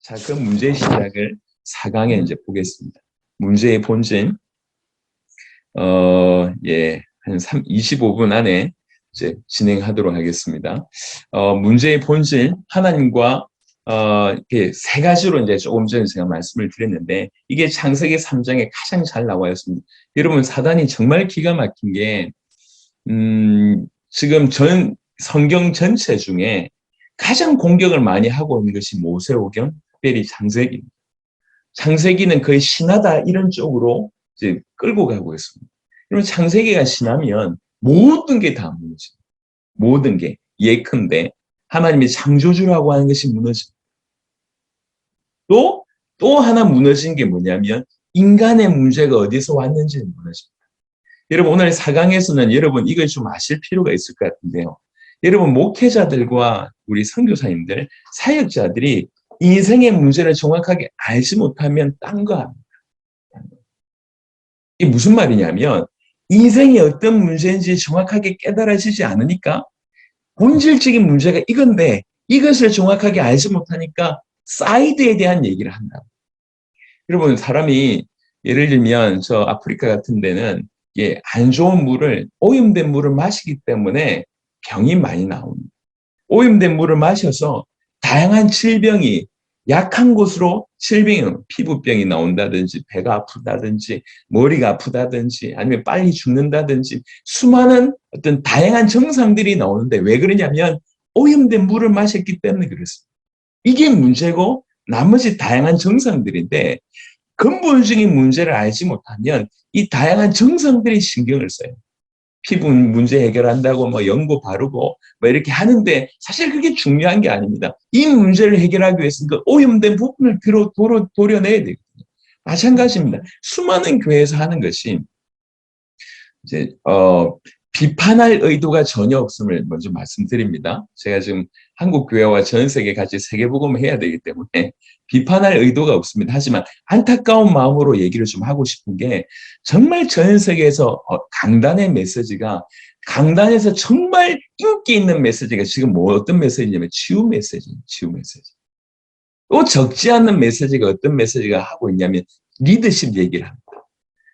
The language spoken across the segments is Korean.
자, 그 문제의 시작을 4강에 이제 보겠습니다. 문제의 본질, 한 25분 안에 이제 진행하도록 하겠습니다. 문제의 본질, 하나님과, 이렇게 세 가지로 이제 조금 전에 제가 말씀을 드렸는데, 이게 창세기 3장에 가장 잘 나와 있습니다. 여러분, 사단이 정말 기가 막힌 게, 지금 성경 전체 중에 가장 공격을 많이 하고 있는 것이 모세오경, 특별히 창세기입니다. 창세기는 거의 신하다 이런 쪽으로 이제 끌고 가고 있습니다. 그러면 창세기가 신하면 모든 게 다 무너집니다. 모든 게 예컨대 하나님이 창조주라고 하는 것이 무너집니다. 또 하나 무너진 게 뭐냐면 인간의 문제가 어디서 왔는지는 무너집니다. 여러분 오늘 4강에서는 여러분 이걸 좀 아실 필요가 있을 것 같은데요. 여러분 목회자들과 우리 선교사님들, 사역자들이 인생의 문제를 정확하게 알지 못하면 딴 거 합니다. 이게 무슨 말이냐면 인생이 어떤 문제인지 정확하게 깨달아지지 않으니까 본질적인 문제가 이건데 이것을 정확하게 알지 못하니까 사이드에 대한 얘기를 한다고. 여러분 사람이 예를 들면 저 아프리카 같은 데는 안 좋은 물을, 오염된 물을 마시기 때문에 병이 많이 나옵니다. 오염된 물을 마셔서 다양한 질병이 약한 곳으로 질병이, 피부병이 나온다든지 배가 아프다든지 머리가 아프다든지 아니면 빨리 죽는다든지 수많은 어떤 다양한 증상들이 나오는데 왜 그러냐면 오염된 물을 마셨기 때문에 그렇습니다. 이게 문제고 나머지 다양한 증상들인데 근본적인 문제를 알지 못하면 이 다양한 증상들이 신경을 써요. 피부 문제 해결한다고 뭐 연고 바르고 뭐 이렇게 하는데 사실 그게 중요한 게 아닙니다. 이 문제를 해결하기 위해서는 그 오염된 부분을 도려내야 되거든요. 마찬가지입니다. 수많은 교회에서 하는 것이 이제 비판할 의도가 전혀 없음을 먼저 말씀드립니다. 제가 지금 한국 교회와 전 세계 같이 세계복음을 해야 되기 때문에 비판할 의도가 없습니다. 하지만 안타까운 마음으로 얘기를 좀 하고 싶은 게 정말 전 세계에서 강단의 메시지가 강단에서 정말 인기 있는 메시지가 지금 어떤 메시지냐면 치유 메시지예요. 치유 메시지. 또 적지 않은 메시지가 어떤 메시지가 하고 있냐면 리더십 얘기를 합니다.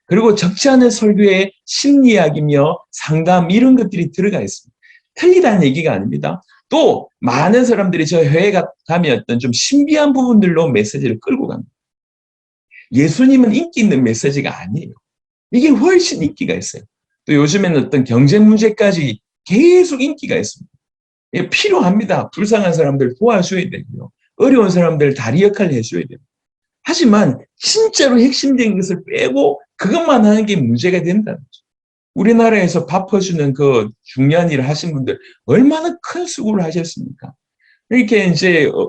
그리고 적지 않은 설교에 심리학이며 상담 이런 것들이 들어가 있습니다. 틀리다는 얘기가 아닙니다. 또 많은 사람들이 저 회에 가면 어떤 좀 신비한 부분들로 메시지를 끌고 갑니다. 예수님은 인기 있는 메시지가 아니에요. 이게 훨씬 인기가 있어요. 또 요즘에는 어떤 경제 문제까지 계속 인기가 있습니다. 필요합니다. 불쌍한 사람들 도와줘야 되고요. 어려운 사람들 다리 역할을 해줘야 됩니다. 하지만 진짜로 핵심적인 것을 빼고 그것만 하는 게 문제가 된다는 거죠. 우리나라에서 밥 퍼주는 그 중요한 일을 하신 분들 얼마나 큰 수고를 하셨습니까? 이렇게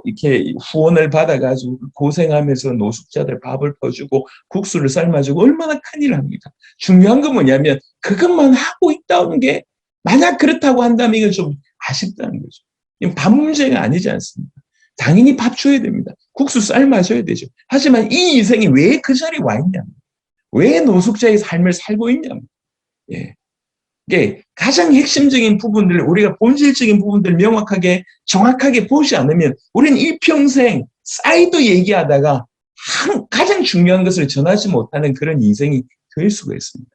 이렇게 후원을 받아가지고 고생하면서 노숙자들 밥을 퍼주고 국수를 삶아주고 얼마나 큰 일을 합니까? 중요한 건 뭐냐면 그것만 하고 있다는 게 만약 그렇다고 한다면 이건 좀 아쉽다는 거죠. 이건 밥 문제가 아니지 않습니까? 당연히 밥 줘야 됩니다. 국수 삶아줘야 되죠. 하지만 이 인생이 왜 그 자리에 와 있냐면 왜 노숙자의 삶을 살고 있냐면 이게 가장 핵심적인 부분들, 우리가 본질적인 부분들을 명확하게 정확하게 보지 않으면 우리는 일평생 사이드 얘기하다가 가장 중요한 것을 전하지 못하는 그런 인생이 될 수가 있습니다.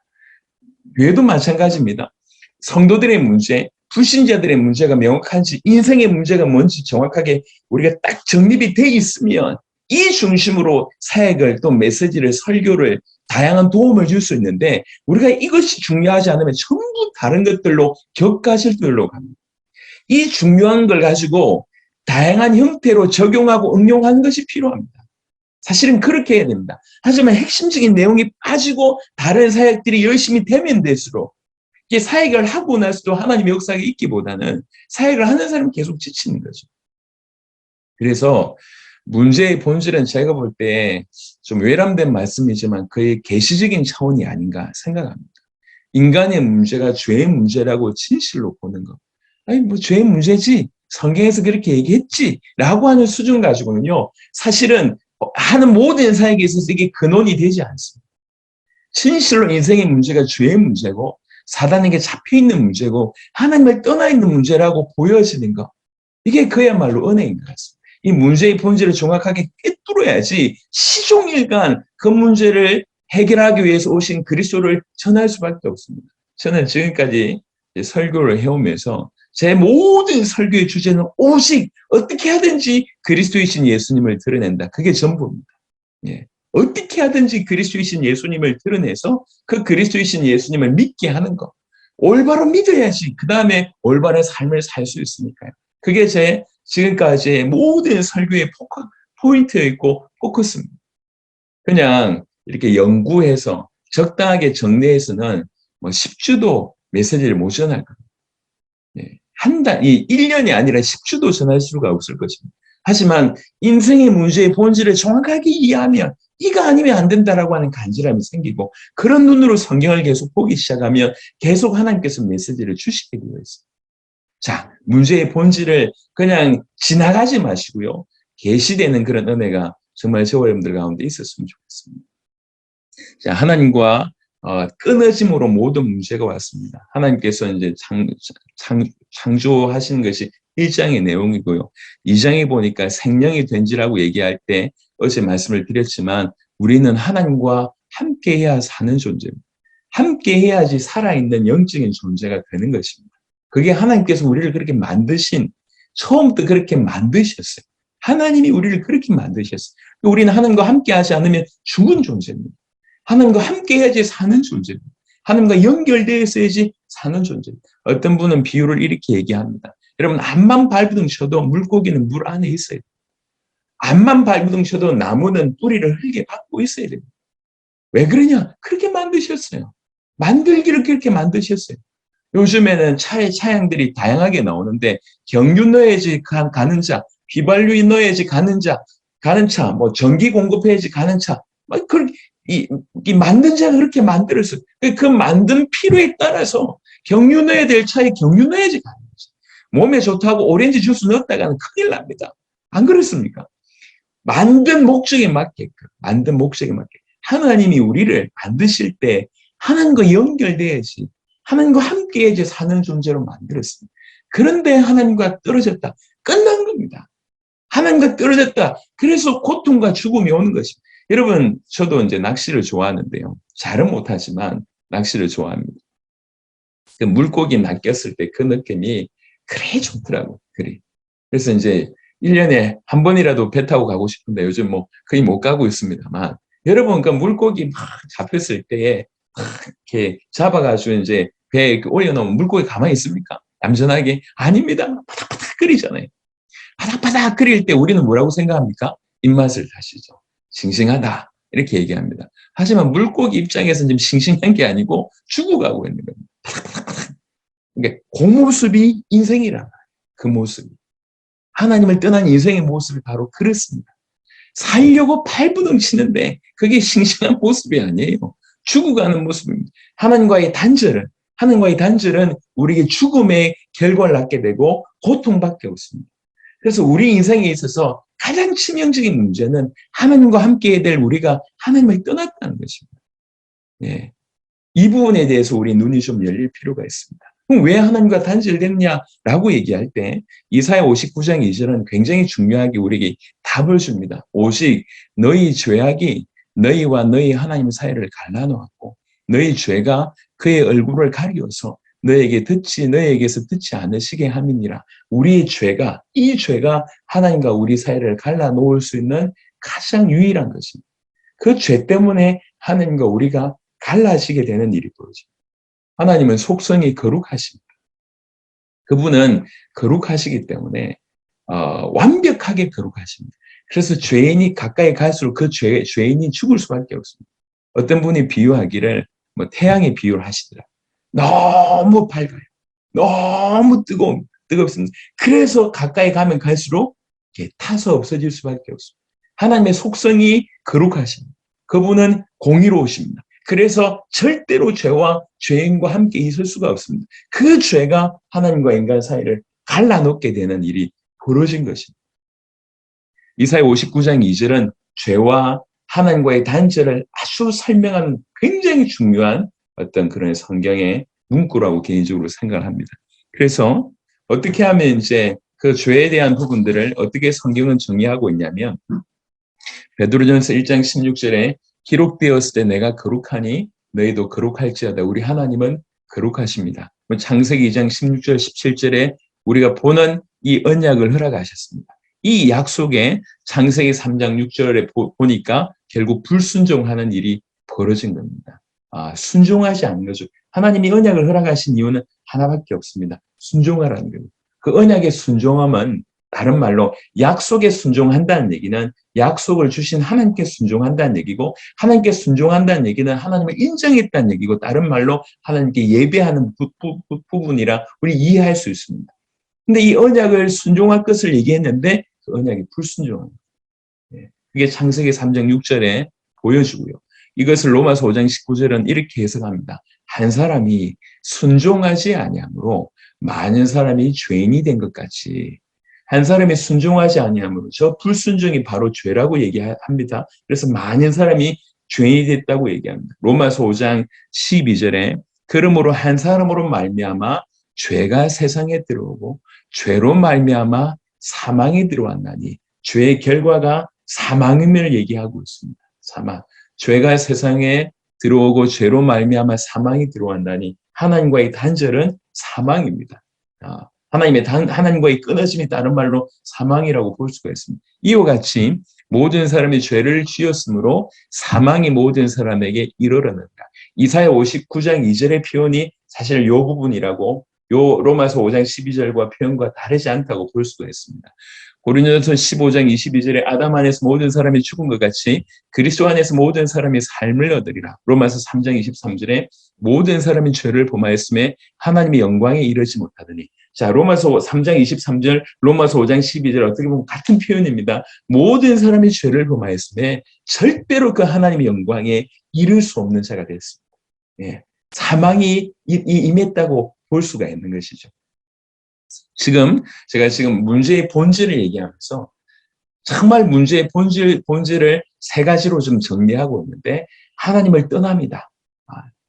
교회도 마찬가지입니다. 성도들의 문제, 불신자들의 문제가 명확한지 인생의 문제가 뭔지 정확하게 우리가 딱 정립이 돼 있으면 이 중심으로 사역을 또 메시지를 설교를 다양한 도움을 줄 수 있는데 우리가 이것이 중요하지 않으면 전부 다른 것들로 격가실들로 갑니다. 이 중요한 걸 가지고 다양한 형태로 적용하고 응용하는 것이 필요합니다. 사실은 그렇게 해야 됩니다. 하지만 핵심적인 내용이 빠지고 다른 사역들이 열심히 되면 될수록 이게 사역을 하고 나서도 하나님의 역사가 있기보다는 사역을 하는 사람은 계속 지치는 거죠. 그래서 문제의 본질은 제가 볼 때 좀 외람된 말씀이지만 그의 계시적인 차원이 아닌가 생각합니다. 인간의 문제가 죄의 문제라고 진실로 보는 것. 아니 뭐 죄의 문제지. 성경에서 그렇게 얘기했지. 라고 하는 수준 가지고는요. 사실은 하는 모든 사역에 있어서 이게 근원이 되지 않습니다. 진실로 인생의 문제가 죄의 문제고 사단에게 잡혀있는 문제고 하나님을 떠나 있는 문제라고 보여지는 것. 이게 그야말로 은혜인 것 같습니다. 이 문제의 본질을 정확하게 풀어야지 시종일관 그 문제를 해결하기 위해서 오신 그리스도를 전할 수밖에 없습니다. 저는 지금까지 설교를 해오면서 제 모든 설교의 주제는 오직 어떻게 하든지 그리스도이신 예수님을 드러낸다. 그게 전부입니다. 예. 어떻게 하든지 그리스도이신 예수님을 드러내서 그 그리스도이신 예수님을 믿게 하는 것. 올바로 믿어야지 그 다음에 올바른 삶을 살 수 있으니까요. 그게 제 지금까지의 모든 설교의 포인트였고 포커스입니다. 그냥 이렇게 연구해서 적당하게 정리해서는 뭐 10주도 메시지를 못 전할 겁니다. 예. 한 달, 1년이 아니라 10주도 전할 수가 없을 것입니다. 하지만 인생의 문제의 본질을 정확하게 이해하면 이거 아니면 안 된다라고 하는 간절함이 생기고 그런 눈으로 성경을 계속 보기 시작하면 계속 하나님께서 메시지를 주시게 되어 있습니다. 자, 문제의 본질을 그냥 지나가지 마시고요. 계시되는 그런 은혜가 정말 저와 여러분들 가운데 있었으면 좋겠습니다. 자, 하나님과 끊어짐으로 모든 문제가 왔습니다. 하나님께서 이제 창조하신 것이 1장의 내용이고요. 2장에 보니까 생명이 된지라고 얘기할 때 어제 말씀을 드렸지만 우리는 하나님과 함께해야 사는 존재입니다. 함께해야지 살아있는 영적인 존재가 되는 것입니다. 그게 하나님께서 우리를 그렇게 만드신 처음부터 그렇게 만드셨어요. 하나님이 우리를 그렇게 만드셨어요. 우리는 하나님과 함께하지 않으면 죽은 존재입니다. 하나님과 함께해야지 사는 존재입니다. 하나님과 연결되어 있어야지 사는 존재입니다. 어떤 분은 비유를 이렇게 얘기합니다. 여러분 앞만 발부둥 쳐도 물고기는 물 안에 있어야 돼요. 앞만 발부둥 쳐도 나무는 뿌리를 흙에 박고 있어야 됩니다. 왜 그러냐? 그렇게 만드셨어요. 만들기를 그렇게 만드셨어요. 요즘에는 차량들이 다양하게 나오는데 경유 넣어야지 가는 차, 휘발유 넣어야지 가는 차, 뭐 전기 공급해야지 가는 차, 막 그렇게 이 만든 자가 그렇게 만들었어요. 그 만든 필요에 따라서 경유 넣어야 될 차에 경유 넣어야지 가는 거지. 몸에 좋다고 오렌지 주스 넣었다가는 큰일 납니다. 안 그렇습니까? 만든 목적에 맞게끔, 하나님이 우리를 만드실 때 하나님과 연결돼야지, 하나님과 함께해야지 사는 존재로 만들었습니다. 그런데 하나님과 떨어졌다. 끝난 겁니다. 하나님과 떨어졌다. 그래서 고통과 죽음이 오는 것입니다. 여러분, 저도 이제 낚시를 좋아하는데요. 잘은 못하지만 낚시를 좋아합니다. 그 물고기 낚였을 때 그 느낌이 그래 좋더라고요. 그래. 그래서 이제 1년에 한 번이라도 배 타고 가고 싶은데 요즘 뭐 거의 못 가고 있습니다만 여러분 그 물고기 막 잡혔을 때에 이렇게 잡아가지고 이제 배에 올려놓으면 물고기 가만히 있습니까? 얌전하게? 아닙니다. 바닥바닥 끓이잖아요. 바닥바닥 끓일 때 우리는 뭐라고 생각합니까? 입맛을 다시죠. 싱싱하다. 이렇게 얘기합니다. 하지만 물고기 입장에서는 지금 싱싱한 게 아니고 죽어가고 있는 겁니다. 바닥바닥바닥. 그러니까 그 모습이 인생이란 말이에요. 그 모습이. 하나님을 떠난 인생의 모습이 바로 그렇습니다. 살려고 발부둥 치는데 그게 싱싱한 모습이 아니에요. 죽어가는 모습입니다. 하나님과의 단절은 우리에게 죽음의 결과를 낳게 되고 고통밖에 없습니다. 그래서 우리 인생에 있어서 가장 치명적인 문제는 하나님과 함께해야 될 우리가 하나님을 떠났다는 것입니다. 예. 이 부분에 대해서 우리 눈이 좀 열릴 필요가 있습니다. 그럼 왜 하나님과 단절됐냐라고 얘기할 때 이사야 59장 2절은 굉장히 중요하게 우리에게 답을 줍니다. 오직 너희 죄악이 너희와 너희 하나님 사이를 갈라놓았고 너희 죄가 그의 얼굴을 가리워서 너희에게서 듣지 않으시게 함이니라. 이 죄가 하나님과 우리 사이를 갈라놓을 수 있는 가장 유일한 것입니다. 그 죄 때문에 하나님과 우리가 갈라지게 되는 일이 벌어집니다. 하나님은 속성이 거룩하십니다. 그분은 거룩하시기 때문에 완벽하게 거룩하십니다. 그래서 죄인이 가까이 갈수록 그 죄인이 죽을 수밖에 없습니다. 어떤 분이 비유하기를 뭐 태양의 비유를 하시더라. 너무 밝아요. 너무 뜨겁습니다. 그래서 가까이 가면 갈수록 타서 없어질 수밖에 없습니다. 하나님의 속성이 거룩하십니다. 그분은 공의로우십니다. 그래서 절대로 죄와 죄인과 함께 있을 수가 없습니다. 그 죄가 하나님과 인간 사이를 갈라놓게 되는 일이 벌어진 것입니다. 이사야 59장 2절은 죄와 하나님과의 단절을 아주 설명하는 굉장히 중요한 어떤 그런 성경의 문구라고 개인적으로 생각을 합니다. 그래서 어떻게 하면 이제 그 죄에 대한 부분들을 어떻게 성경은 정의하고 있냐면 베드로전서 1장 16절에 기록되었을 때 내가 거룩하니 너희도 거룩할지어다. 우리 하나님은 거룩하십니다. 창세기 2장 16절 17절에 우리가 보는 이 언약을 허락하셨습니다. 이 약속에 창세기 3장 6절에 보니까 결국 불순종하는 일이 벌어진 겁니다. 순종하지 않는 거죠. 하나님이 언약을 허락하신 이유는 하나밖에 없습니다. 순종하라는 겁니다. 그 언약의 순종함은 다른 말로 약속에 순종한다는 얘기는 약속을 주신 하나님께 순종한다는 얘기고, 하나님께 순종한다는 얘기는 하나님을 인정했다는 얘기고, 다른 말로 하나님께 예배하는 부분이라 우리 이해할 수 있습니다. 근데 이 언약을 순종할 것을 얘기했는데 그 언약이 불순종합니다. 그게 창세기 3장 6절에 보여주고요. 이것을 로마서 5장 19절은 이렇게 해석합니다. 한 사람이 순종하지 아니함으로 많은 사람이 죄인이 된 것 같이, 한 사람이 순종하지 아니함으로, 저 불순종이 바로 죄라고 얘기합니다. 그래서 많은 사람이 죄인이 됐다고 얘기합니다. 로마서 5장 12절에 그러므로 한 사람으로 말미암아 죄가 세상에 들어오고 죄로 말미암아 사망이 들어왔나니, 죄의 결과가 사망임을 얘기하고 있습니다. 사망. 죄가 세상에 들어오고 죄로 말미암아 사망이 들어왔나니, 하나님과의 단절은 사망입니다. 하나님과의 끊어짐이 다른 말로 사망이라고 볼 수가 있습니다. 이와 같이 모든 사람이 죄를 지었으므로 사망이 모든 사람에게 이르렀는가. 이사야 59장 2절의 표현이 사실 이 부분이라고, 요 로마서 5장 12절과 표현과 다르지 않다고 볼 수가 있습니다. 고린도전서 15장 22절에 아담 안에서 모든 사람이 죽은 것 같이 그리스도 안에서 모든 사람이 삶을 얻으리라. 로마서 3장 23절에 모든 사람이 죄를 범하였음에 하나님의 영광에 이르지 못하더니. 자, 로마서 3장 23절, 로마서 5장 12절 어떻게 보면 같은 표현입니다. 모든 사람이 죄를 범하였음에 절대로 그 하나님의 영광에 이를 수 없는 자가 됐습니다. 예, 사망이 임했다고 볼 수가 있는 것이죠. 제가 지금 문제의 본질을 얘기하면서 정말 문제의 본질을 세 가지로 좀 정리하고 있는데, 하나님을 떠납니다.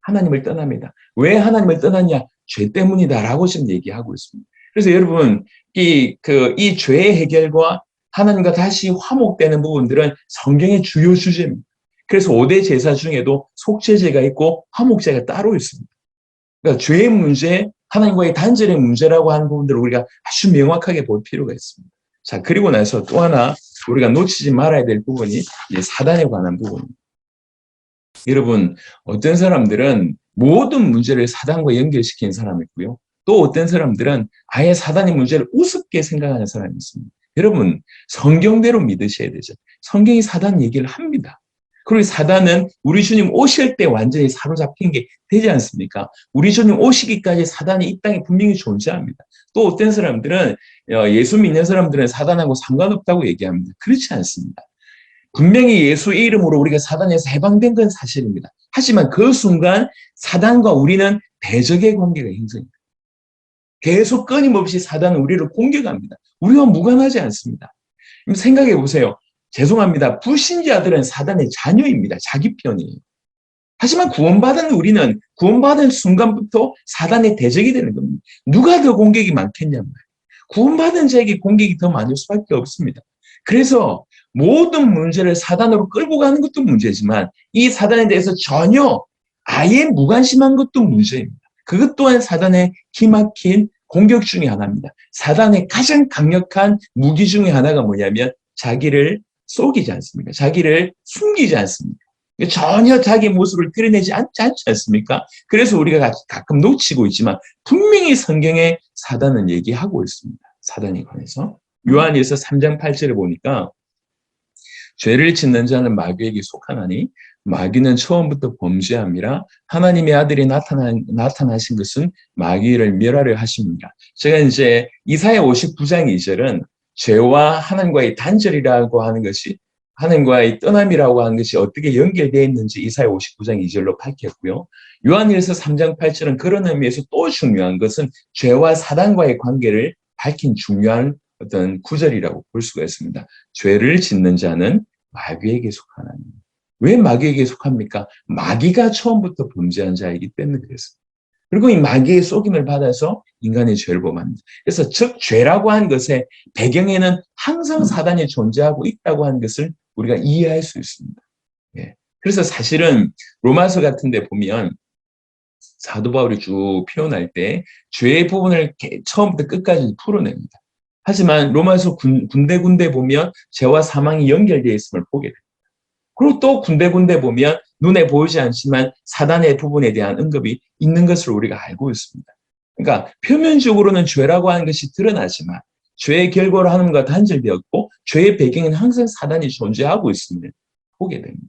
하나님을 떠납니다. 왜 하나님을 떠났냐? 죄 때문이다라고 지금 얘기하고 있습니다. 그래서 여러분, 이 죄의 해결과 하나님과 다시 화목되는 부분들은 성경의 주요 주제입니다. 그래서 5대 제사 중에도 속죄제가 있고 화목제가 따로 있습니다. 그러니까 죄의 문제, 하나님과의 단절의 문제라고 하는 부분들을 우리가 아주 명확하게 볼 필요가 있습니다. 자, 그리고 나서 또 하나 우리가 놓치지 말아야 될 부분이 이제 사단에 관한 부분입니다. 여러분, 어떤 사람들은 모든 문제를 사단과 연결시키는 사람이 있고요. 또 어떤 사람들은 아예 사단의 문제를 우습게 생각하는 사람이 있습니다. 여러분, 성경대로 믿으셔야 되죠. 성경이 사단 얘기를 합니다. 그리고 사단은 우리 주님 오실 때 완전히 사로잡힌 게 되지 않습니까? 우리 주님 오시기까지 사단이 이 땅에 분명히 존재합니다. 또 어떤 사람들은 예수 믿는 사람들은 사단하고 상관없다고 얘기합니다. 그렇지 않습니다. 분명히 예수의 이름으로 우리가 사단에서 해방된 건 사실입니다. 하지만 그 순간 사단과 우리는 대적의 관계가 형성됩니다. 계속 끊임없이 사단은 우리를 공격합니다. 우리와 무관하지 않습니다. 생각해 보세요. 죄송합니다. 불신자들은 사단의 자녀입니다. 자기 편이에요. 하지만 구원받은 우리는 구원받은 순간부터 사단의 대적이 되는 겁니다. 누가 더 공격이 많겠냐는 말이에요. 구원받은 자에게 공격이 더 많을 수밖에 없습니다. 그래서 모든 문제를 사단으로 끌고 가는 것도 문제지만 이 사단에 대해서 전혀 아예 무관심한 것도 문제입니다. 그것 또한 사단의 기막힌 공격 중에 하나입니다. 사단의 가장 강력한 무기 중에 하나가 뭐냐면 자기를 속이지 않습니까? 자기를 숨기지 않습니까? 전혀 자기 모습을 드러내지 않지 않습니까? 그래서 우리가 가끔 놓치고 있지만 분명히 성경에 사단은 얘기하고 있습니다. 사단에 관해서. 요한일서 3장 8절에 보니까 죄를 짓는 자는 마귀에게 속하나니 마귀는 처음부터 범죄함이라 하나님의 아들이 나타나신 것은 마귀를 멸하려 하십니다. 제가 이제 이사야 59장 2절은 죄와 하나님과의 단절이라고 하는 것이, 하나님과의 떠남이라고 하는 것이 어떻게 연결되어 있는지 이사야 59장 2절로 밝혔고요. 요한일서 3장 8절은 그런 의미에서 또 중요한 것은 죄와 사단과의 관계를 밝힌 중요한 어떤 구절이라고 볼 수가 있습니다. 죄를 짓는 자는 마귀에게 속하나니. 왜 마귀에게 속합니까? 마귀가 처음부터 범죄한 자이기 때문에 그랬습니다. 그리고 이 마귀의 속임을 받아서 인간의 죄를 범합니다. 그래서 즉 죄라고 하는 것의 배경에는 항상 사단이 존재하고 있다고 하는 것을 우리가 이해할 수 있습니다. 예. 그래서 사실은 로마서 같은 데 보면 사도 바울이 쭉 표현할 때 죄의 부분을 처음부터 끝까지 풀어냅니다. 하지만 로마서 군데군데 보면 죄와 사망이 연결되어 있음을 보게 됩니다. 그리고 또 군데군데 보면 눈에 보이지 않지만 사단의 부분에 대한 언급이 있는 것을 우리가 알고 있습니다. 그러니까 표면적으로는 죄라고 하는 것이 드러나지만 죄의 결과로 하나님과 단절되었고 죄의 배경은 항상 사단이 존재하고 있음을 보게 됩니다.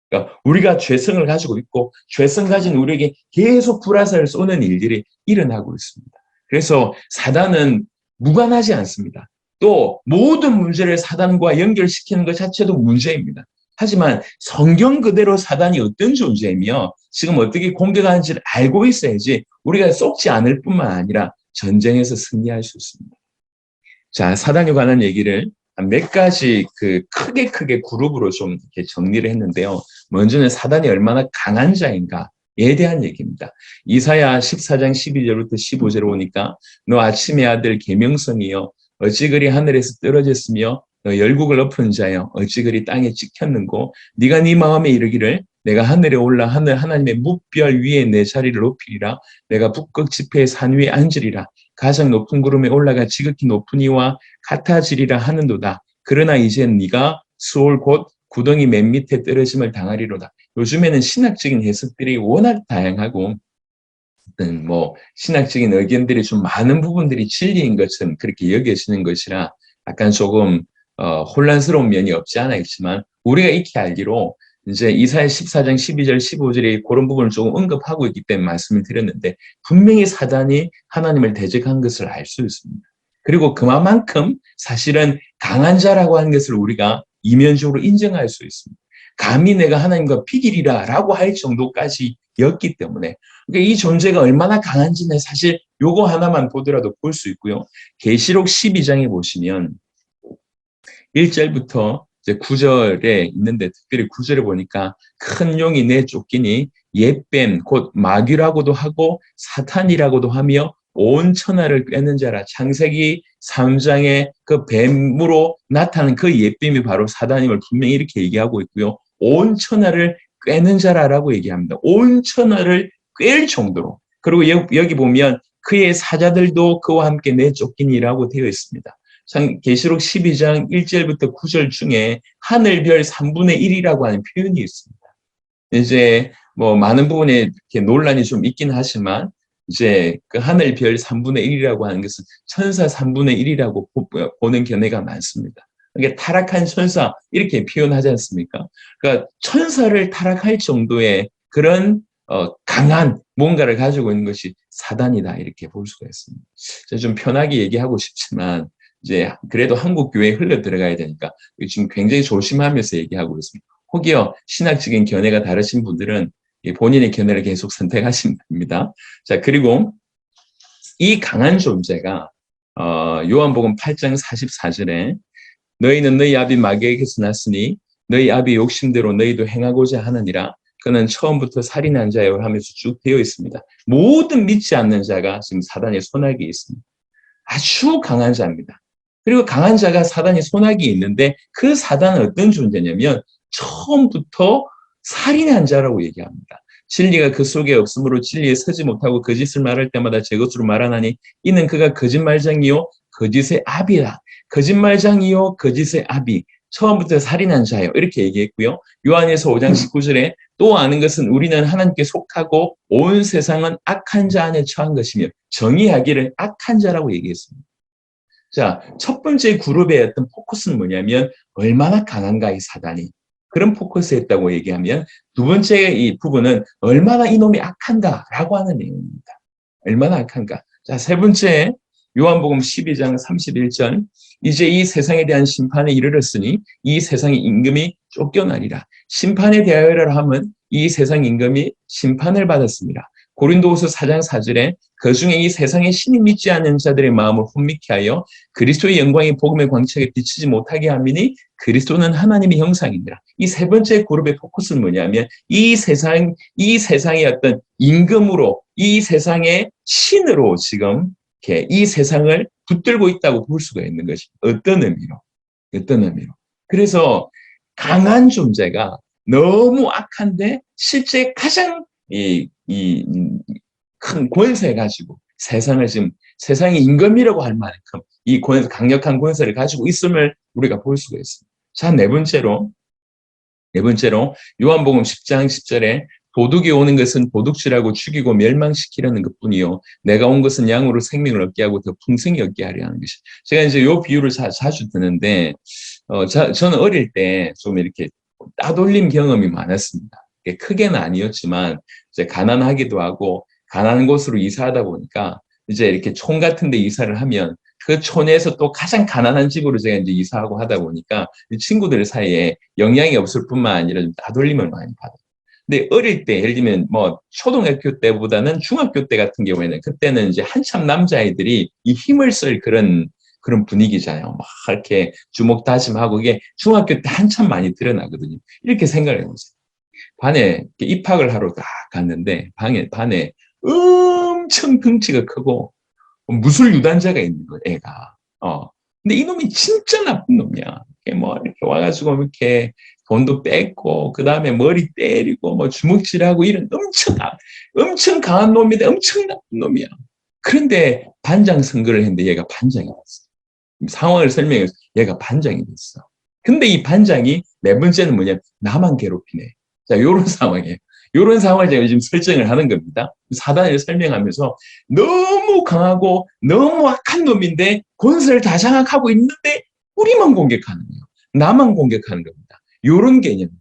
그러니까 우리가 죄성을 가지고 있고 죄성 가진 우리에게 계속 불화살을 쏘는 일들이 일어나고 있습니다. 그래서 사단은 무관하지 않습니다. 또 모든 문제를 사단과 연결시키는 것 자체도 문제입니다. 하지만 성경 그대로 사단이 어떤 존재이며 지금 어떻게 공격하는지를 알고 있어야지 우리가 속지 않을 뿐만 아니라 전쟁에서 승리할 수 있습니다. 자, 사단에 관한 얘기를 몇 가지 크게 그룹으로 좀 이렇게 정리를 했는데요. 먼저는 사단이 얼마나 강한 자인가에 대한 얘기입니다. 이사야 14장 12절부터 15절 오니까 너 아침의 아들 계명성이여 어찌 그리 하늘에서 떨어졌으며 너 열국을 엎은 자여 어찌 그리 땅에 찍혔는고 네가 네 마음에 이르기를 내가 하늘에 올라 하나님의 뭇별 위에 내 자리를 높이리라 내가 북극 지폐의 산 위에 앉으리라 가장 높은 구름에 올라가 지극히 높은 이와 같아지리라 하는도다. 그러나 이젠 네가 수올 곧 구덩이 맨 밑에 떨어짐을 당하리로다. 요즘에는 신학적인 해석들이 워낙 다양하고 신학적인 의견들이 좀 많은 부분들이 진리인 것은 그렇게 여겨지는 것이라 약간 조금 혼란스러운 면이 없지 않아 있지만 우리가 익히 알기로 이제 이사야 14장 12절 15절에 그런 부분을 조금 언급하고 있기 때문에 말씀을 드렸는데 분명히 사단이 하나님을 대적한 것을 알 수 있습니다. 그리고 그만큼 사실은 강한 자라고 하는 것을 우리가 이면적으로 인정할 수 있습니다. 감히 내가 하나님과 비기리라 라고 할 정도까지였기 때문에 그러니까 이 존재가 얼마나 강한지는 사실 요거 하나만 보더라도 볼 수 있고요. 계시록 12장에 보시면 1절부터 이제 9절에 있는데 특별히 9절에 보니까 큰 용이 내쫓기니 옛뱀 곧 마귀라고도 하고 사탄이라고도 하며 온 천하를 꿰는 자라. 창세기 3장의 그 뱀으로 나타나는 그 옛뱀이 바로 사단임을 분명히 이렇게 얘기하고 있고요. 온 천하를 꿰는 자라라고 얘기합니다. 온 천하를 꿰일 정도로. 그리고 여기 보면 그의 사자들도 그와 함께 내쫓기니라고 되어 있습니다. 계시록 12장 1절부터 9절 중에 하늘별 3분의 1이라고 하는 표현이 있습니다. 이제 많은 부분에 이렇게 논란이 좀 있긴 하지만 이제 그 하늘별 3분의 1이라고 하는 것은 천사 3분의 1이라고 보는 견해가 많습니다. 이게 타락한 천사 이렇게 표현하지 않습니까? 그러니까 천사를 타락할 정도의 그런 강한 뭔가를 가지고 있는 것이 사단이다 이렇게 볼 수가 있습니다. 좀 편하게 얘기하고 싶지만 이제 그래도 한국 교회에 흘러 들어가야 되니까 지금 굉장히 조심하면서 얘기하고 있습니다. 혹여 신학적인 견해가 다르신 분들은 본인의 견해를 계속 선택하시면 됩니다. 자, 그리고 이 강한 존재가 요한복음 8장 44절에 너희는 너희 아비 마귀에게서 났으니 너희 아비 욕심대로 너희도 행하고자 하느니라. 그는 처음부터 살인한 자요 하면서 쭉 되어 있습니다. 모든 믿지 않는 자가 지금 사단의 손아귀에 있습니다. 아주 강한 자입니다. 그리고 강한 자가 사단의 손아귀에 있는데 그 사단은 어떤 존재냐면 처음부터 살인한 자라고 얘기합니다. 진리가 그 속에 없으므로 진리에 서지 못하고 거짓을 말할 때마다 제 것으로 말하나니 이는 그가 거짓말장이요 거짓의 아비라. 거짓말장이요 거짓의 아비. 처음부터 살인한 자예요. 이렇게 얘기했고요. 요한에서 5장 19절에 또 아는 것은 우리는 하나님께 속하고 온 세상은 악한 자 안에 처한 것이며 정의하기를 악한 자라고 얘기했습니다. 자, 첫 번째 그룹의 어떤 포커스는 뭐냐면 얼마나 강한가 이 사단이. 그런 포커스였다고 얘기하면 두 번째 이 부분은 얼마나 이놈이 악한가라고 하는 내용입니다. 얼마나 악한가. 자, 세 번째 요한복음 12장 31절 이제 이 세상에 대한 심판에 이르렀으니 이 세상의 임금이 쫓겨나리라. 심판에 대하여라 함은 이 세상 임금이 심판을 받았습니다. 고린도후서 4장 4절에 그중에 이 세상에 신이 믿지 않는 자들의 마음을 혼미케 하여 그리스도의 영광이 복음의 광채에 비치지 못하게 함이니 그리스도는 하나님의 형상이니라. 이 세 번째 그룹의 포커스는 뭐냐면 이 세상의 어떤 임금으로 이 세상의 신으로 지금 이렇게 이 세상을 붙들고 있다고 볼 수가 있는 것이 어떤 의미로. 그래서 강한 존재가 너무 악한데 실제 가장 큰 권세 가지고 세상의 임금이라고 할 만큼 이 강력한 권세를 가지고 있음을 우리가 볼 수가 있습니다. 자, 네 번째로 요한복음 10장 10절에 도둑이 오는 것은 도둑질하고 죽이고 멸망시키려는 것뿐이요 내가 온 것은 양으로 생명을 얻게 하고 더 풍성히 얻게 하려 하는 것이. 제가 이제 요 비유를 자주 드는데 저는 어릴 때 좀 이렇게 따돌림 경험이 많았습니다. 크게는 아니었지만 이제 가난하기도 하고 가난한 곳으로 이사하다 보니까 이제 이렇게 촌 같은 데 이사를 하면 그 촌에서 또 가장 가난한 집으로 제가 이제 이사하고 하다 보니까 친구들 사이에 영향이 없을 뿐만 아니라 좀 따돌림을 많이 받아요. 근데 어릴 때, 예를 들면 뭐 초등학교 때보다는 중학교 때 같은 경우에는 그때는 이제 한참 남자아이들이 이 힘을 쓸 그런 분위기잖아요. 막 이렇게 주먹 다짐하고 이게 중학교 때 한참 많이 드러나거든요. 이렇게 생각을 해보세요. 반에 입학을 하러 딱 갔는데 반에 엄청 덩치가 크고 무술 유단자가 있는 거예요, 애가. 근데 이놈이 진짜 나쁜 놈이야. 이렇게 와가지고 이렇게 돈도 뺏고, 그 다음에 머리 때리고, 주먹질하고 이런 엄청 강한 놈인데 엄청 나쁜 놈이야. 그런데 반장 선거를 했는데 얘가 반장이 됐어. 상황을 설명해서 얘가 반장이 됐어. 근데 이 반장이 네 번째는 뭐냐면 나만 괴롭히네. 자, 요런 상황이에요. 이런 상황을 제가 지금 설정을 하는 겁니다. 사단을 설명하면서 너무 강하고 너무 악한 놈인데 권세를 다 장악하고 있는데 우리만 공격하는 거예요. 나만 공격하는 겁니다. 이런 개념입니다.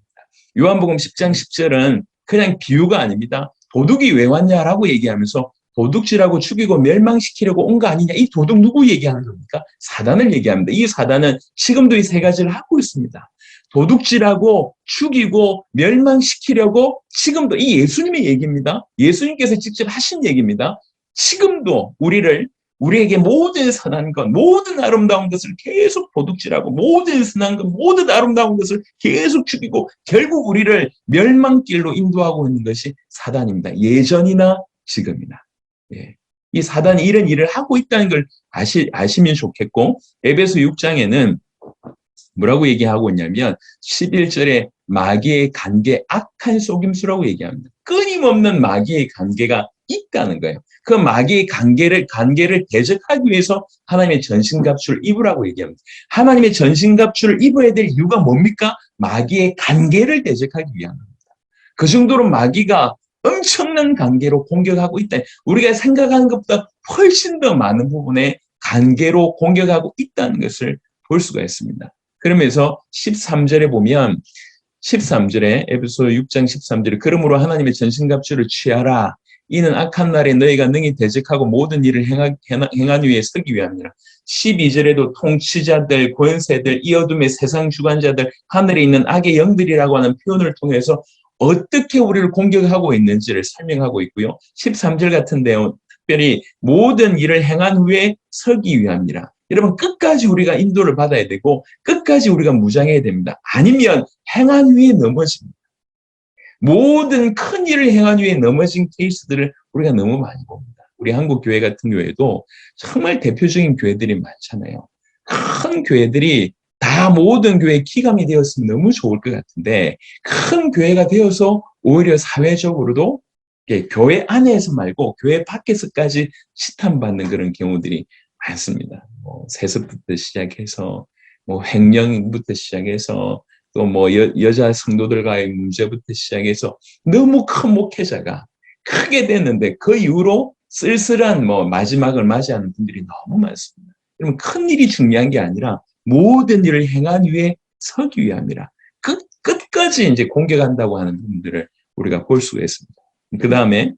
요한복음 10장 10절은 그냥 비유가 아닙니다. 도둑이 왜 왔냐라고 얘기하면서 도둑질하고 죽이고 멸망시키려고 온 거 아니냐. 이 도둑 누구 얘기하는 겁니까? 사단을 얘기합니다. 이 사단은 지금도 이 세 가지를 하고 있습니다. 도둑질하고 죽이고 멸망시키려고 지금도 이 예수님의 얘기입니다. 예수님께서 직접 하신 얘기입니다. 지금도 우리에게 모든 선한 것, 모든 아름다운 것을 계속 도둑질하고 모든 선한 것, 모든 아름다운 것을 계속 죽이고 결국 우리를 멸망길로 인도하고 있는 것이 사단입니다. 예전이나 지금이나. 예. 이 사단이 이런 일을 하고 있다는 걸 아시면 좋겠고 에베소 6장에는 뭐라고 얘기하고 있냐면 11절에 마귀의 관계, 악한 속임수라고 얘기합니다. 끊임없는 마귀의 관계가 있다는 거예요. 그 마귀의 관계를 대적하기 위해서 하나님의 전신갑주를 입으라고 얘기합니다. 하나님의 전신갑주를 입어야 될 이유가 뭡니까? 마귀의 관계를 대적하기 위한 겁니다. 그 정도로 마귀가 엄청난 관계로 공격하고 있다. 우리가 생각하는 것보다 훨씬 더 많은 부분에 관계로 공격하고 있다는 것을 볼 수가 있습니다. 그러면서 13절에 보면 13절에 에베소 6장 13절에 그러므로 하나님의 전신갑주를 취하라. 이는 악한 날에 너희가 능히 대적하고 모든 일을 행한 위에 서기 위함이라. 12절에도 통치자들, 권세들, 이 어둠의 세상 주관자들, 하늘에 있는 악의 영들이라고 하는 표현을 통해서 어떻게 우리를 공격하고 있는지를 설명하고 있고요. 13절 같은 데는 특별히 모든 일을 행한 후에 서기 위함이라. 여러분 끝까지 우리가 인도를 받아야 되고 끝까지 우리가 무장해야 됩니다. 아니면 행한 후에 넘어집니다. 모든 큰 일을 행한 후에 넘어진 케이스들을 우리가 너무 많이 봅니다. 우리 한국 교회 같은 교회도 정말 대표적인 교회들이 많잖아요. 큰 교회들이 다 모든 교회 기감이 되었으면 너무 좋을 것 같은데 큰 교회가 되어서 오히려 사회적으로도 교회 안에서 말고 교회 밖에서까지 시탐받는 그런 경우들이 많습니다. 세습부터 시작해서 횡령부터 시작해서 또 여자 성도들과의 문제부터 시작해서 너무 큰 목회자가 크게 됐는데 그 이후로 쓸쓸한 마지막을 맞이하는 분들이 너무 많습니다. 여러분 큰 일이 중요한 게 아니라 모든 일을 행한 후에 서기 위함이라 끝까지 이제 공격한다고 하는 분들을 우리가 볼 수가 있습니다. 그 다음에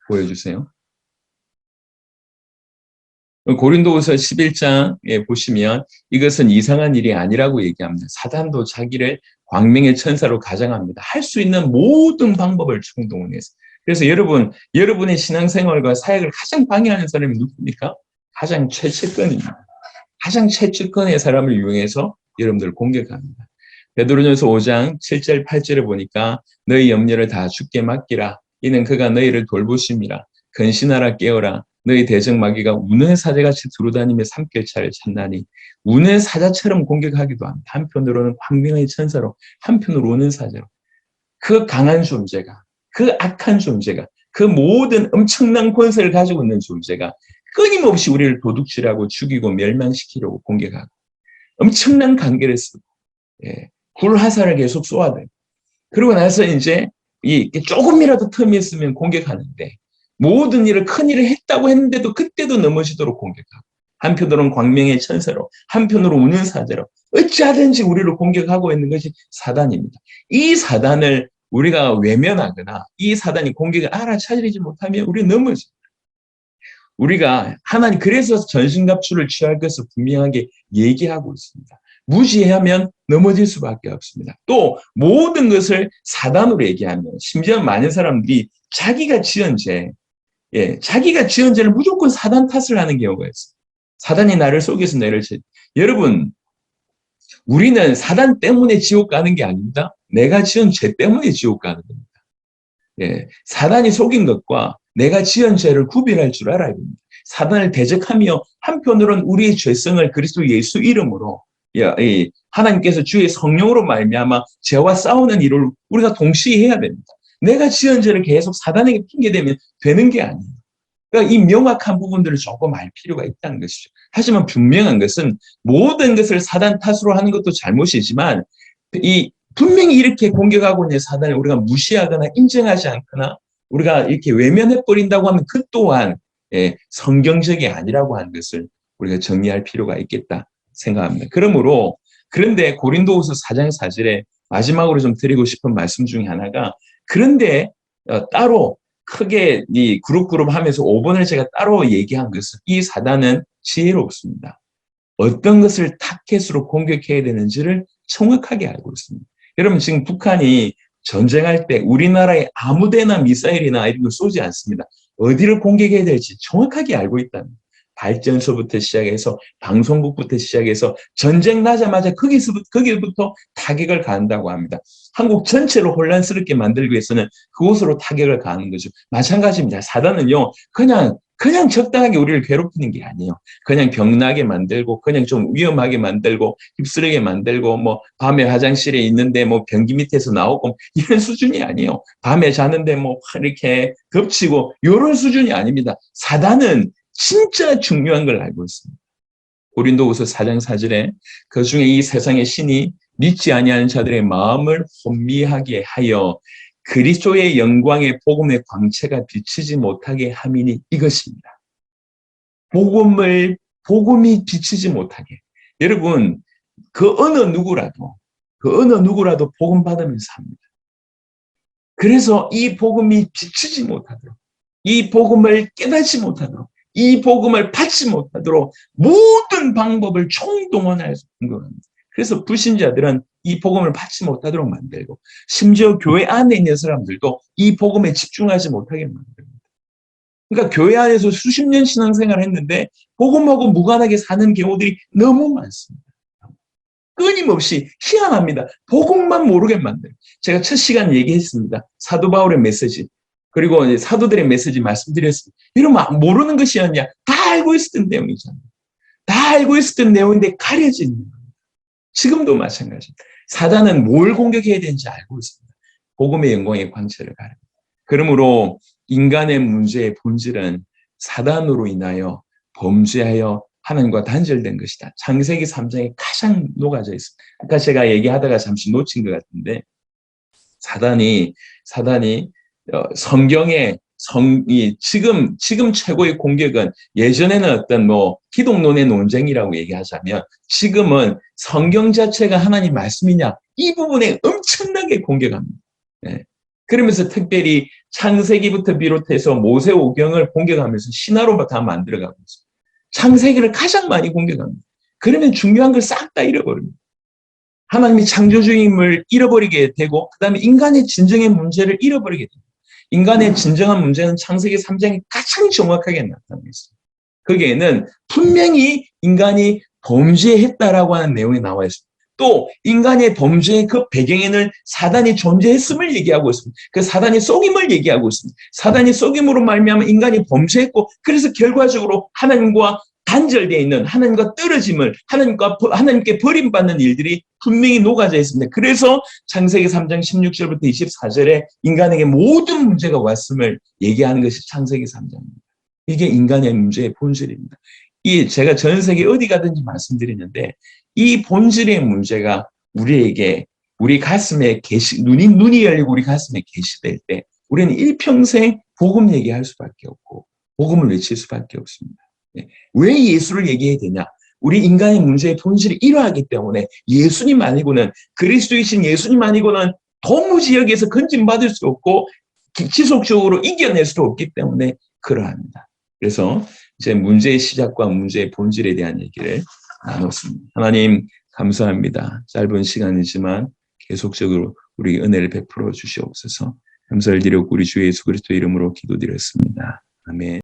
보여주세요. 고린도후서 11장에 보시면 이것은 이상한 일이 아니라고 얘기합니다. 사단도 자기를 광명의 천사로 가장합니다. 할 수 있는 모든 방법을 총동원해서. 그래서 여러분의 신앙생활과 사역을 가장 방해하는 사람이 누굽니까? 가장 최측근입니다. 가장 최측근의 사람을 이용해서 여러분들을 공격합니다. 베드로전서 5장 7절 8절에 보니까 너희 염려를 다 주께 맡기라. 이는 그가 너희를 돌보심이라. 근신하라 깨어라. 너희 대적마귀가 우는 사자같이 두루다니며 삼킬차를 찾나니 우는 사자처럼 공격하기도 합니다. 한편으로는 광명의 천사로, 한편으로 우는 사자로. 그 강한 존재가, 그 악한 존재가, 그 모든 엄청난 권세를 가지고 있는 존재가 끊임없이 우리를 도둑질하고 죽이고 멸망시키려고 공격하고 엄청난 관계를 쓰고, 예, 굴화살을 계속 쏘아대고, 그러고 나서 이제 조금이라도 틈이 있으면 공격하는데, 모든 일을, 큰 일을 했다고 했는데도 그때도 넘어지도록 공격하고, 한편으로는 광명의 천사로, 한편으로 우는 사자로 어찌하든지 우리를 공격하고 있는 것이 사단입니다. 이 사단을 우리가 외면하거나 이 사단이 공격을 알아차리지 못하면 우리 넘어집니다. 우리가 하나님, 그래서 전신갑주를 취할 것을 분명하게 얘기하고 있습니다. 무시하면 넘어질 수밖에 없습니다. 또 모든 것을 사단으로 얘기하면, 심지어 많은 사람들이 자기가 지은 죄, 자기가 지은 죄를 무조건 사단 탓을 하는 경우가 있어요. 사단이 나를 속여서 내를 쳐. 여러분, 우리는 사단 때문에 지옥 가는 게 아닙니다. 내가 지은 죄 때문에 지옥 가는 겁니다. 사단이 속인 것과 내가 지은 죄를 구별할 줄 알아야 됩니다. 사단을 대적하며 한편으로는 우리의 죄성을 그리스도 예수 이름으로, 하나님께서 주의 성령으로 말미암아 죄와 싸우는 일을 우리가 동시에 해야 됩니다. 내가 지은 죄를 계속 사단에게 핑계대면 되는 게 아니에요. 그러니까 이 명확한 부분들을 조금 알 필요가 있다는 것이죠. 하지만 분명한 것은 모든 것을 사단 탓으로 하는 것도 잘못이지만, 분명히 이렇게 공격하고 있는 사단을 우리가 무시하거나 인정하지 않거나 우리가 이렇게 외면해버린다고 하면 그 또한 성경적이 아니라고 하는 것을 우리가 정리할 필요가 있겠다 생각합니다. 그런데 고린도후서 4장 4절에 마지막으로 좀 드리고 싶은 말씀 중에 하나가, 그런데 따로 크게 이 그룹 하면서 5번을 제가 따로 얘기한 것은, 이 사단은 지혜롭습니다. 어떤 것을 타켓으로 공격해야 되는지를 정확하게 알고 있습니다. 여러분, 지금 북한이 전쟁할 때 우리나라에 아무데나 미사일이나 이런 걸 쏘지 않습니다. 어디를 공격해야 될지 정확하게 알고 있답니다. 발전소부터 시작해서 방송국부터 시작해서 전쟁 나자마자 거기부터 타격을 가한다고 합니다. 한국 전체를 혼란스럽게 만들기 위해서는 그곳으로 타격을 가하는 거죠. 마찬가지입니다. 사단은요, 그냥 적당하게 우리를 괴롭히는 게 아니에요. 그냥 병나게 만들고, 그냥 좀 위험하게 만들고, 휩쓸리게 만들고, 밤에 화장실에 있는데 변기 밑에서 나오고, 이런 수준이 아니에요. 밤에 자는데 이렇게 덮치고, 이런 수준이 아닙니다. 사단은 진짜 중요한 걸 알고 있습니다. 고린도후서 4장 4절에 그 중에 이 세상의 신이 믿지 아니하는 자들의 마음을 혼미하게 하여 그리스도의 영광의 복음의 광채가 비치지 못하게 함이니 이것입니다. 복음이 비치지 못하게. 여러분, 그 어느 누구라도 복음 받으면서 합니다. 그래서 이 복음이 비치지 못하도록, 이 복음을 깨닫지 못하도록, 이 복음을 받지 못하도록 모든 방법을 총동원해서 공격합니다. 그래서 불신자들은 이 복음을 받지 못하도록 만들고, 심지어 교회 안에 있는 사람들도 이 복음에 집중하지 못하게 만듭니다. 그러니까 교회 안에서 수십 년 신앙생활을 했는데 복음하고 무관하게 사는 경우들이 너무 많습니다. 끊임없이 희한합니다. 복음만 모르게 만들어요. 제가 첫 시간 얘기했습니다. 사도 바울의 메시지, 그리고 이제 사도들의 메시지 말씀드렸습니다. 이러면 모르는 것이었냐? 다 알고 있었던 내용이잖아요. 다 알고 있었던 내용인데 가려지는 거예요. 지금도 마찬가지입니다. 사단은 뭘 공격해야 되는지 알고 있습니다. 복음의 영광의 광채를 가릅니다. 그러므로 인간의 문제의 본질은 사단으로 인하여 범죄하여 하나님과 단절된 것이다. 창세기 3장에 가장 녹아져 있습니다. 아까 제가 얘기하다가 잠시 놓친 것 같은데, 사단이 성경의 지금 최고의 공격은, 예전에는 어떤 기독론의 논쟁이라고 얘기하자면, 지금은 성경 자체가 하나님 말씀이냐, 이 부분에 엄청나게 공격합니다. 그러면서 특별히 창세기부터 비롯해서 모세오경을 공격하면서 신화로 다 만들어가고 있습니다. 창세기를 가장 많이 공격합니다. 그러면 중요한 걸 싹 다 잃어버립니다. 하나님이 창조주임을 잃어버리게 되고, 그 다음에 인간의 진정의 문제를 잃어버리게 됩니다. 인간의 진정한 문제는 창세기 3장에 가장 정확하게 나타나고 있습니다. 거기에는 분명히 인간이 범죄했다라고 하는 내용이 나와 있습니다. 또 인간의 범죄의 그 배경에는 사단이 존재했음을 얘기하고 있습니다. 그 사단이 속임을 얘기하고 있습니다. 사단이 속임으로 말미암아 인간이 범죄했고 그래서 결과적으로 하나님과 단절되어 있는 하나님과 떨어짐을 하나님께 버림받는 일들이 분명히 녹아져 있습니다. 그래서 창세기 3장 16절부터 24절에 인간에게 모든 문제가 왔음을 얘기하는 것이 창세기 3장입니다. 이게 인간의 문제의 본질입니다. 제가 전 세계 어디 가든지 말씀드리는데 이 본질의 문제가 우리에게 우리 가슴에 눈이 열리고 우리 가슴에 계시될 때 우리는 일평생 복음 얘기할 수밖에 없고 복음을 외칠 수밖에 없습니다. 왜 예수를 얘기해야 되냐? 우리 인간의 문제의 본질이 이러하기 때문에 예수님 아니고는 그리스도이신 예수님 아니고는 도무지 여기에서 건진받을 수 없고 지속적으로 이겨낼 수 없기 때문에 그러합니다. 그래서 이제 문제의 시작과 문제의 본질에 대한 얘기를 나눴습니다. 하나님 감사합니다. 짧은 시간이지만 계속적으로 우리 은혜를 베풀어 주시옵소서. 감사를 드리고 우리 주 예수 그리스도 이름으로 기도드렸습니다. 아멘.